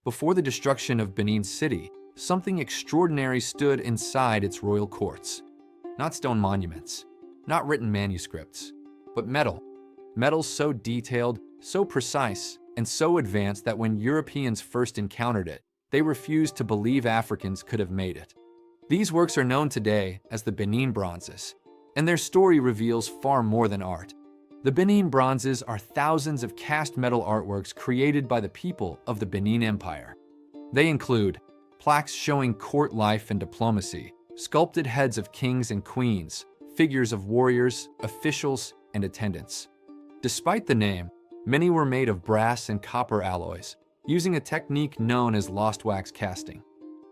Before the destruction of Benin City, something extraordinary stood inside its royal courts. Not stone monuments, not written manuscripts, but metal. Metal so detailed, so precise, and so advanced that when Europeans first encountered it, they refused to believe Africans could have made it. These works are known today as the Benin Bronzes, and their story reveals far more than art. The Benin Bronzes are thousands of cast metal artworks created by the people of the Benin Empire. They include plaques showing court life and diplomacy, sculpted heads of kings and queens, figures of warriors, officials, and attendants. Despite the name, many were made of brass and copper alloys, using a technique known as lost wax casting.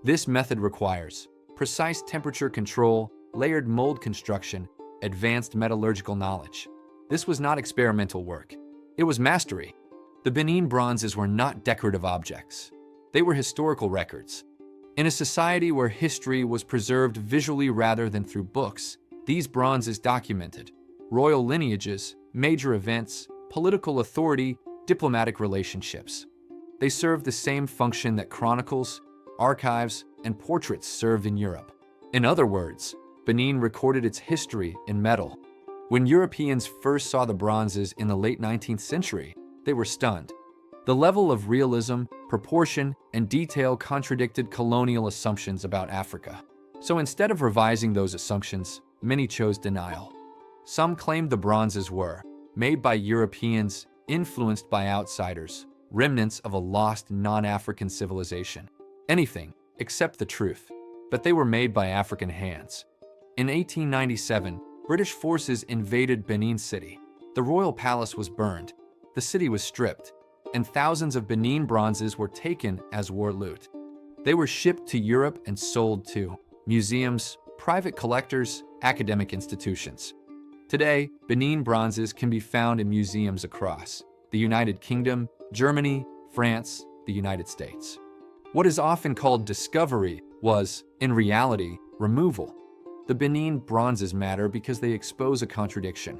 This method requires precise temperature control, layered mold construction, advanced metallurgical knowledge. This was not experimental work. It was mastery. The Benin Bronzes were not decorative objects. They were historical records. In a society where history was preserved visually rather than through books, these bronzes documented royal lineages, major events, political authority, diplomatic relationships. They served the same function that chronicles, archives, and portraits served in Europe. In other words, Benin recorded its history in metal. When Europeans first saw the bronzes in the late 19th century, they were stunned. The level of realism, proportion, and detail contradicted colonial assumptions about Africa. So instead of revising those assumptions, many chose denial. Some claimed the bronzes were made by Europeans, influenced by outsiders, remnants of a lost non-African civilization. Anything except the truth. But they were made by African hands. In 1897, British forces invaded Benin City. The royal palace was burned, the city was stripped, and thousands of Benin bronzes were taken as war loot. They were shipped to Europe and sold to museums, private collectors, academic institutions. Today, Benin bronzes can be found in museums across the United Kingdom, Germany, France, the United States. What is often called discovery was, in reality, removal. The Benin bronzes matter because they expose a contradiction.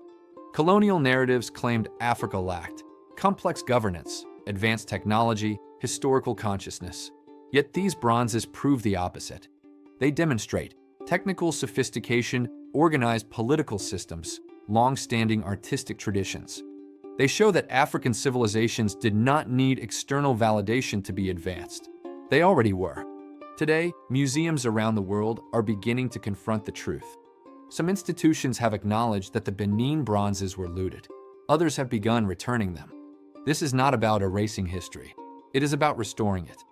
Colonial narratives claimed Africa lacked complex governance, advanced technology, historical consciousness. Yet these bronzes prove the opposite. They demonstrate technical sophistication, organized political systems, long-standing artistic traditions. They show that African civilizations did not need external validation to be advanced. They already were. Today, museums around the world are beginning to confront the truth. Some institutions have acknowledged that the Benin bronzes were looted. Others have begun returning them. This is not about erasing history. It is about restoring it.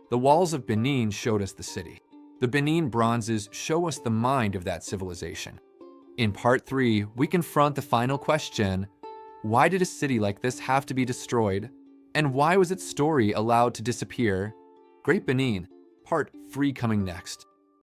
The walls of Benin showed us the city. The Benin bronzes show us the mind of that civilization. In part 3, we confront the final question: why did a city like this have to be destroyed? And why was its story allowed to disappear? Great Benin, part 3 coming next.